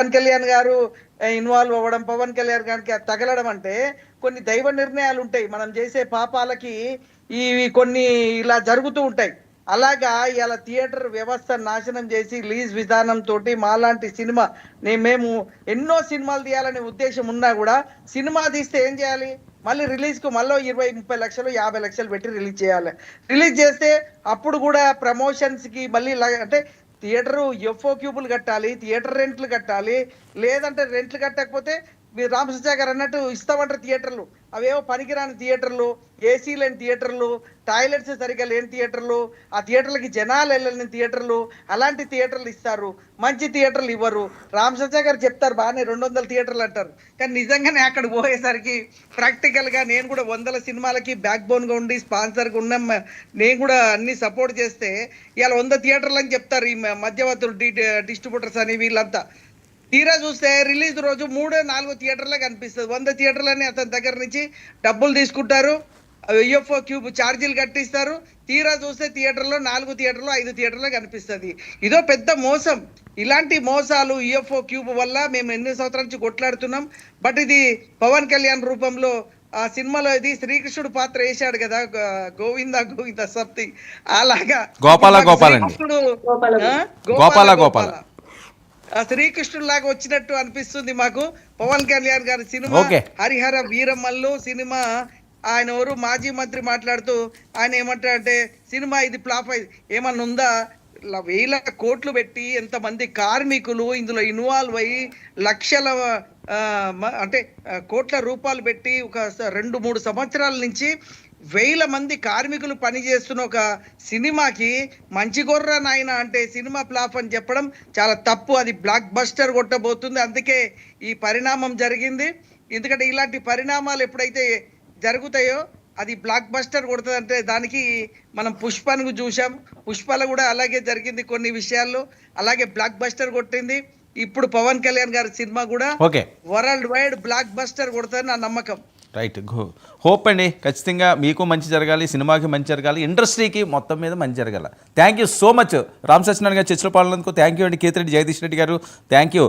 పవన్ కళ్యాణ్ గారు ఇన్వాల్వ్ అవ్వడం, పవన్ కళ్యాణ్ గారికి తగలడం అంటే కొన్ని దైవ నిర్ణయాలు ఉంటాయి. మనం చేసే పాపాలకి ఇవి కొన్ని ఇలా జరుగుతూ ఉంటాయి. అలాగా ఇలా థియేటర్ వ్యవస్థ నాశనం చేసి లీజ్ విధానం తోటి మాలాంటి సినిమా మేము ఎన్నో సినిమాలు తీయాలనే ఉద్దేశం ఉన్నా కూడా సినిమా తీస్తే ఏం చేయాలి? మళ్ళీ రిలీజ్ కు మళ్ళీ 20-30 లక్షలు 50 లక్షలు పెట్టి రిలీజ్ చేయాలి. రిలీజ్ చేస్తే అప్పుడు కూడా ప్రమోషన్స్ కి మళ్ళీ అంటే థియేటర్ ఎఫ్ఓ క్యూబులు కట్టాలి, థియేటర్ రెంట్లు కట్టాలి. లేదంటే రెంట్లు కట్టకపోతే మీరు రామకృష్ణ గారు అన్నట్టు ఇస్తామంటారు థియేటర్లు. అవేవో పనికిరాని థియేటర్లు, ఏసీ లేని థియేటర్లు, టాయిలెట్స్ సరిగ్గా లేని థియేటర్లు, ఆ థియేటర్లకి జనాలు వెళ్ళని థియేటర్లు, అలాంటి థియేటర్లు ఇస్తారు. మంచి థియేటర్లు ఇవ్వరు. రామకృష్ణ గారు చెప్తారు బాగానే 200 థియేటర్లు అంటారు. కానీ నిజంగానే అక్కడ పోయేసరికి ప్రాక్టికల్ గా నేను కూడా 100 సినిమాలకి బ్యాక్ బోన్ గా ఉండి స్పాన్సర్ గా ఉన్న నేను కూడా అన్ని సపోర్ట్ చేస్తే ఇవాళ 100 థియేటర్లు అని చెప్తారు ఈ మధ్యవర్తులు, డిస్ట్రిబ్యూటర్స్ అని వీళ్ళంతా. తీరా చూస్తే రిలీజ్ రోజు 3-4 థియేటర్లే కనిపిస్తుంది. 100 థియేటర్లని అతని దగ్గర నుంచి డబ్బులు తీసుకుంటారు, యుఎఫ్ఓ క్యూబ్ ఛార్జీలు కట్టిస్తారు. తీరా చూస్తే థియేటర్లో 4 థియేటర్లు 5 థియేటర్లో కనిపిస్తుంది. ఇదో పెద్ద మోసం. ఇలాంటి మోసాలు యుఎఫ్ఓ క్యూబ్ వల్ల మేము ఎన్ని సంవత్సరాల నుంచి కొట్లాడుతున్నాం. బట్ ఇది పవన్ కళ్యాణ్ రూపంలో ఆ సినిమాలో ఇది శ్రీకృష్ణుడు పాత్ర వేశాడు కదా, గోవింద గోవింద సప్తి, అలాగా గోపాల శ్రీకృష్ణుడు లాగా వచ్చినట్టు అనిపిస్తుంది మాకు పవన్ కళ్యాణ్ గారి సినిమా. హరిహర వీరమల్లు సినిమా ఆయన ఎవరు మాజీ మంత్రి మాట్లాడుతూ ఆయన ఏమంటారంటే సినిమా ఇది ఫ్లాప్ అయింది. ఏమన్నా ఉందా? వేల కోట్లు పెట్టి ఎంతమంది కార్మికులు ఇందులో ఇన్వాల్వ్ అయ్యి లక్షల అంటే కోట్ల రూపాయలు పెట్టి ఒక 2-3 సంవత్సరాల నుంచి వేల మంది కార్మికులు పనిచేస్తున్న ఒక సినిమాకి మంచి గొర్ర నాయన అంటే సినిమా ఫ్లాప్ అని చెప్పడం చాలా తప్పు. అది బ్లాక్ బస్టర్ కొట్టబోతుంది. అందుకే ఈ పరిణామం జరిగింది. ఎందుకంటే ఇలాంటి పరిణామాలు ఎప్పుడైతే జరుగుతాయో అది బ్లాక్ బస్టర్ కొడుతుంది. అంటే దానికి మనం పుష్పను చూసాం, పుష్పలో కూడా అలాగే జరిగింది కొన్ని విషయాల్లో, అలాగే బ్లాక్ బస్టర్ కొట్టింది. ఇప్పుడు పవన్ కళ్యాణ్ గారి సినిమా కూడా వరల్డ్ వైడ్ బ్లాక్ బస్టర్ కొడుతుంది నా నమ్మకం. రైట్, హోప్ అండి. ఖచ్చితంగా మీకు మంచి జరగాలి, సినిమాకి మంచి జరగాలి, ఇండస్ట్రీకి మొత్తం మీద మంచి జరగాల. Thank you so much Ram Satyanarayana గారు చర్చలో పాల్గొన్నందుకు. థ్యాంక్ యూ అండి. కేతిరెడ్డి జగదీష్ రెడ్డి గారు, థ్యాంక్ యూ.